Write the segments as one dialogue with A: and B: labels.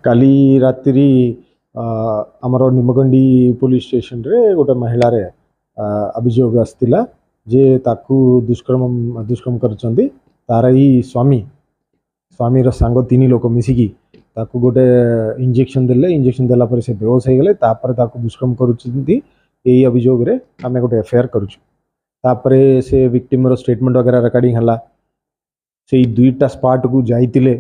A: काली रात्रि आमर निमगंडी police station रे गोटे महिला रे अभियोग आसला जे ताकू दुष्कर्म करचंदी तार ही स्वामी रो सांग 3 लोक मिसिकी ताकू गोटे इंजेक्शन देला पर से बेहोश हो गले तापर ताकू दुष्कर्म करूचंदी एही अभियोग रे आमे गोटे एफआईआर करूछु तापरे से विक्टिम रो स्टेटमेंट वगैरह रिकॉर्डिंग हला से दुईटा स्पॉट को जाइतिले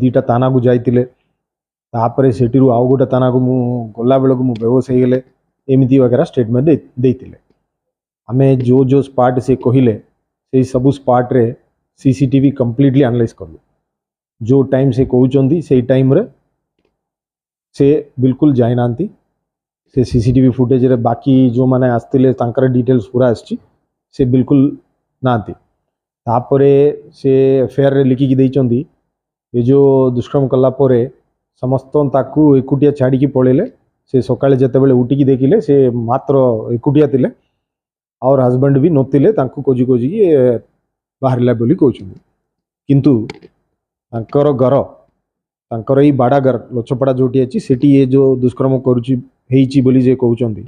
A: दीटा ताना को जाइतिले तापरे सेटिरु आउ गोटे ताना को मु गला बेल को मु बेहोश हो गले एमिति वगैरह स्टेटमेंट देतिले आमे जो स्पॉट से कहिले से सब स्पॉट रे सीसीटीवी कंप्लीटली एनालाइज करलु जो टाइम से कहउचंदी से टाइम रे से बिल्कुल जाय नांती से सीसीटीवी फुटेज रे बाकी जो माने आस्तिले तांकर डिटेल्स पूरा आछि से बिल्कुल नांती तापरे से एफआईआर रे लिखि कि दैचंदी ये जो दुष्कर्म कला परे समस्त ताकू एकुटिया छाड़ी की पळेले से सकाळे जेतेबेले उठिकी देखिले से मात्र एकुटिया तिले और हस्बैंड भी नथिले तांकू खोजी बाहरला बोली कहउछन किंतु तांकर घर तांकर ई बाड़ा घर लोचपड़ा जोटी अछि सेठी ये जो दुष्कर्म करूची हेइची बोली जे कहउचंदी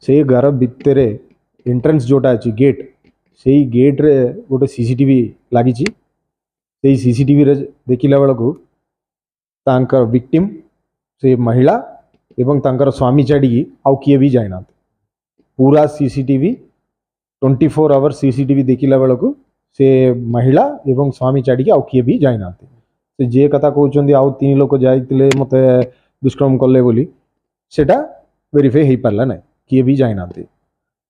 A: से घर भितरे एंट्रेंस जोटा अछि गेट सेही गेट रे गोटे सीसीटीवी लागिची से सीसीटीवी रे देखिला बेलको तांकर विक्टिम से महिला एवं तांकर स्वामी छाड़ी आउ किए भी जाइना पूरा सीसीटीवी 24 आवर सीसीटीवी देखिला बेलको से महिला एवं स्वामी छाड़ी आउ किए भी जाइना से जे कथा कहउचंदी आउ 3 लोक जाइतिले मते दुष्कर्म कले बोली सेटा वेरीफाई हेई पारला नै किए भी जाइना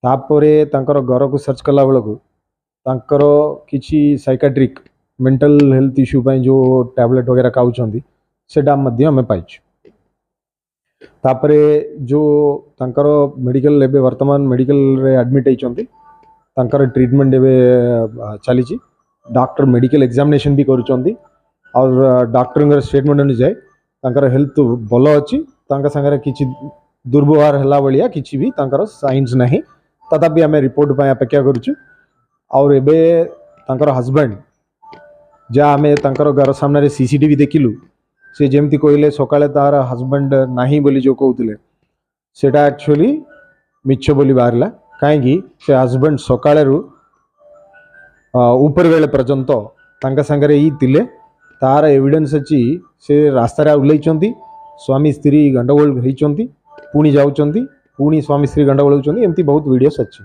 A: तापरे तांकर घर को सर्च कला बेलको तांकर किछि साइकाट्रिक मेंटल हेल्थ इश्यू पाई जो टैबलेट वगैरह खाउचंदी सेटा मध्य हमें पाइछु तापरे जो तांकर मेडिकल लेबे वर्तमान मेडिकल रे एडमिट होइचंदी तांकर ट्रीटमेंट एबे चलीची डॉक्टर मेडिकल एग्जामिनेशन भी करूचंदी और डॉक्टर स्टेटमेंट अनुसार तांकर हेल्थ भल अछि तांका संगे किछि दुर्व्यवहार हला बलिया किछि भी तांकर साइंस नहीं तथापि हमें रिपोर्ट पाई अपेक्षा करूछु और एबे तांकर हस्बैंड जा आमे तांकर घर सामने सीसीटीवी देखिलु से जेमती कहले सकाळे तार हस्बैंड नाही बोली जो कहउतिले सेटा एक्चुअली मिछ बोली बाहरला काहेकि से हस्बैंड सकाळे रु ऊपर बेले पर्यंत तांका संगे ई तिले तार एविडेंस अछि से रास्ता रे उलैचंती स्वामी स्त्री गंडगोल होइचंती पुणी जाउचंती पुणी स्वामी स्त्री गंडगोल होइचंती एमती बहुत वीडियोस अछि।